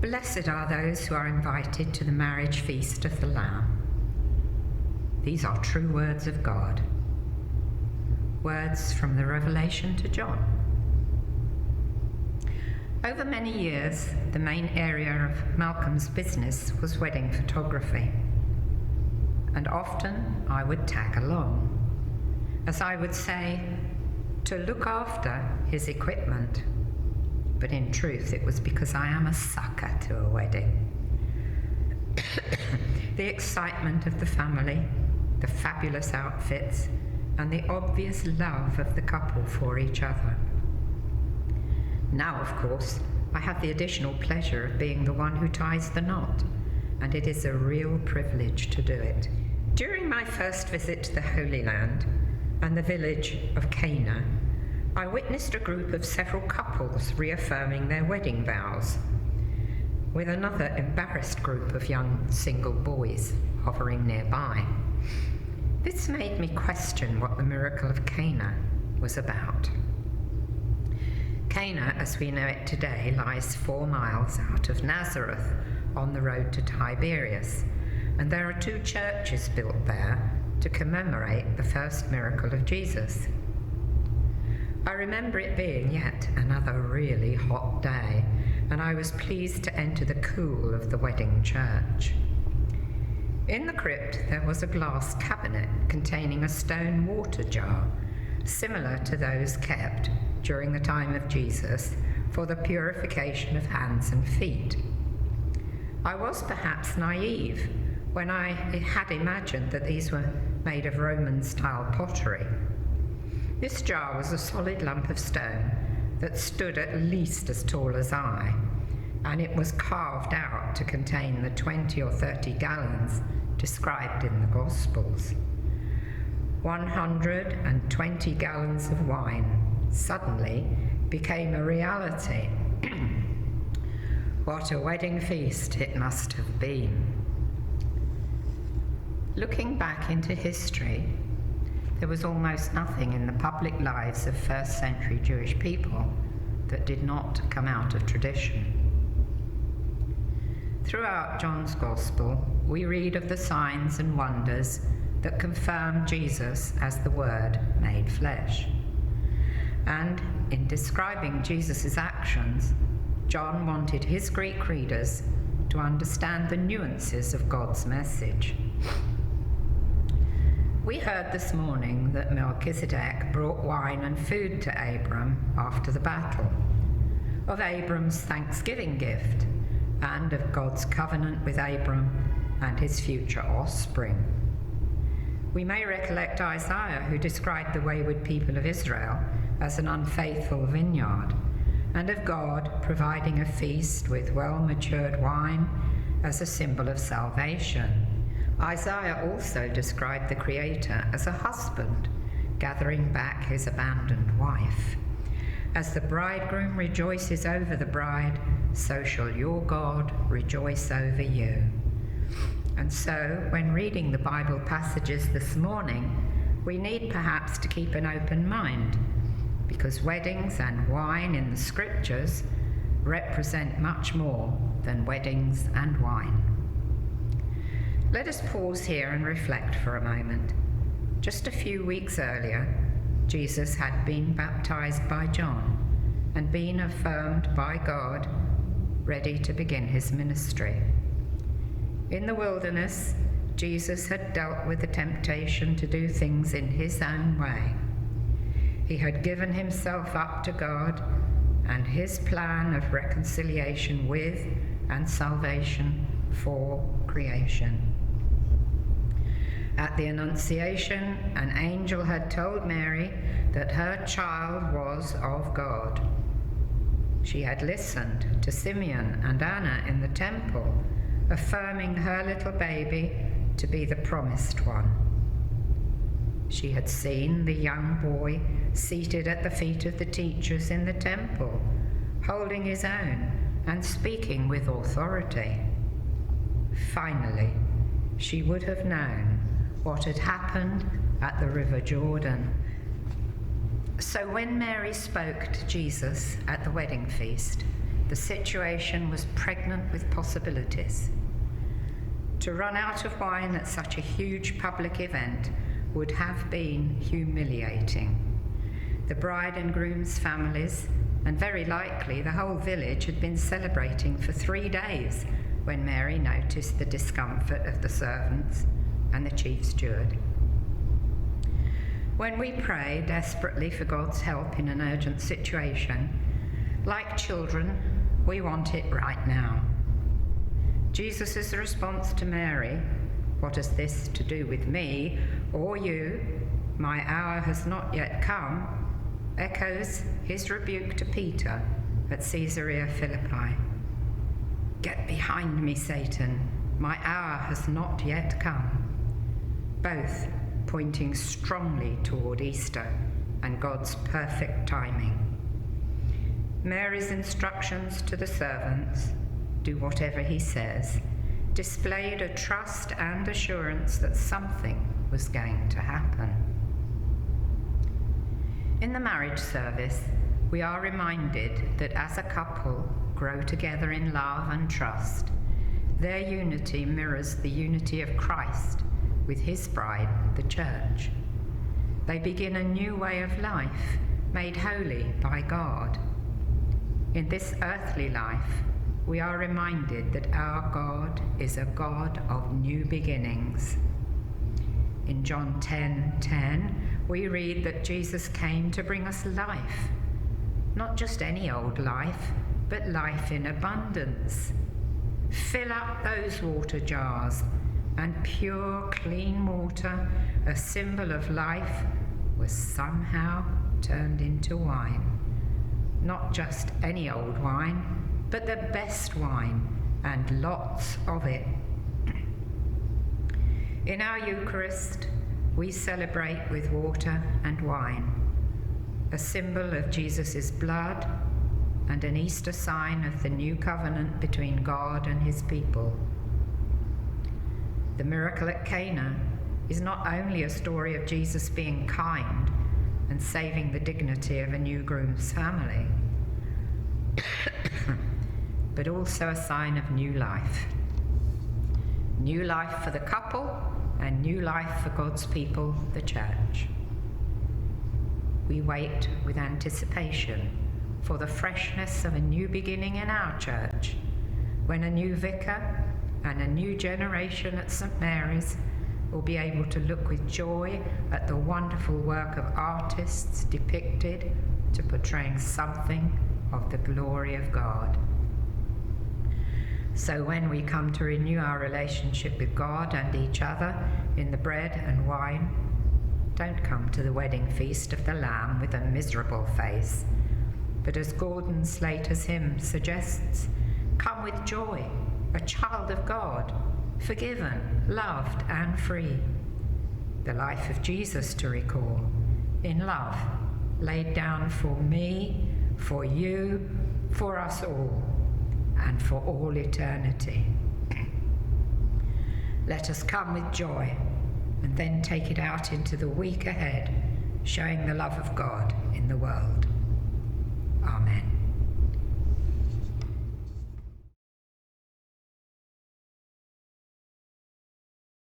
Blessed are those who are invited to the marriage feast of the Lamb. These are true words of God. Words from the Revelation to John. Over many years, the main area of Malcolm's business was wedding photography. And often I would tag along, as I would say, to look after his equipment. But in truth, it was because I am a sucker to a wedding. The excitement of the family, the fabulous outfits, and the obvious love of the couple for each other. Now, of course, I have the additional pleasure of being the one who ties the knot, and it is a real privilege to do it. During my first visit to the Holy Land and the village of Cana, I witnessed a group of several couples reaffirming their wedding vows, with another embarrassed group of young single boys hovering nearby. This made me question what the miracle of Cana was about. Cana, as we know it today, lies 4 miles out of Nazareth on the road to Tiberias, and there are 2 churches built there to commemorate the first miracle of Jesus. I remember it being yet another really hot day, and I was pleased to enter the cool of the wedding church. In the crypt there was a glass cabinet containing a stone water jar, similar to those kept during the time of Jesus for the purification of hands and feet. I was perhaps naive when I had imagined that these were made of Roman-style pottery. This jar was a solid lump of stone that stood at least as tall as I, and it was carved out to contain the 20 or 30 gallons described in the Gospels. 120 gallons of wine suddenly became a reality. What a wedding feast it must have been. Looking back into history, there was almost nothing in the public lives of first century Jewish people that did not come out of tradition. Throughout John's Gospel, we read of the signs and wonders that confirm Jesus as the Word made flesh. And in describing Jesus' actions, John wanted his Greek readers to understand the nuances of God's message. We heard this morning that Melchizedek brought wine and food to Abram after the battle, of Abram's thanksgiving gift, and of God's covenant with Abram and his future offspring. We may recollect Isaiah, who described the wayward people of Israel as an unfaithful vineyard, and of God providing a feast with well-matured wine as a symbol of salvation. Isaiah also described the Creator as a husband gathering back his abandoned wife. As the bridegroom rejoices over the bride, so shall your God rejoice over you. And so, when reading the Bible passages this morning, we need perhaps to keep an open mind, because weddings and wine in the scriptures represent much more than weddings and wine. Let us pause here and reflect for a moment. Just a few weeks earlier, Jesus had been baptized by John and been affirmed by God, ready to begin his ministry. In the wilderness, Jesus had dealt with the temptation to do things in his own way. He had given himself up to God and his plan of reconciliation with and salvation for creation. At the Annunciation, an angel had told Mary that her child was of God. She had listened to Simeon and Anna in the temple, affirming her little baby to be the promised one. She had seen the young boy seated at the feet of the teachers in the temple, holding his own and speaking with authority. Finally, she would have known what had happened at the River Jordan. So when Mary spoke to Jesus at the wedding feast, the The situation was pregnant with possibilities. To run out of wine at such a huge public event would have been humiliating. The bride and groom's families, and very likely the whole village, had been celebrating for 3 days when Mary noticed the discomfort of the servants and the chief steward. When we pray desperately for God's help in an urgent situation, like children, we want it right now. Jesus' response to Mary, "What has this to do with me or you? My hour has not yet come," echoes his rebuke to Peter at Caesarea Philippi. "Get behind me, Satan. My hour has not yet come." Both pointing strongly toward Easter and God's perfect timing. Mary's instructions to the servants, "Do whatever he says," displayed a trust and assurance that something was going to happen. In the marriage service, we are reminded that as a couple grow together in love and trust, their unity mirrors the unity of Christ with his bride, the church. They begin a new way of life, made holy by God. In this earthly life, we are reminded that our God is a God of new beginnings. In John 10:10, we read that Jesus came to bring us life, not just any old life, but life in abundance. Fill up those water jars, and pure, clean water, a symbol of life, was somehow turned into wine. Not just any old wine, but the best wine, and lots of it. In our Eucharist, we celebrate with water and wine, a symbol of Jesus' blood and an Easter sign of the new covenant between God and his people. The miracle at Cana is not only a story of Jesus being kind and saving the dignity of a new groom's family, but also a sign of new life. New life for the couple and new life for God's people, the church. We wait with anticipation for the freshness of a new beginning in our church, when a new vicar and a new generation at St. Mary's will be able to look with joy at the wonderful work of artists depicted to portraying something of the glory of God. So when we come to renew our relationship with God and each other in the bread and wine, don't come to the wedding feast of the Lamb with a miserable face, but as Gordon Slater's hymn suggests, come with joy, a child of God, forgiven, loved and free. The life of Jesus to recall, in love, laid down for me, for you, for us all, and for all eternity. Let us come with joy and then take it out into the week ahead, showing the love of God in the world. Amen.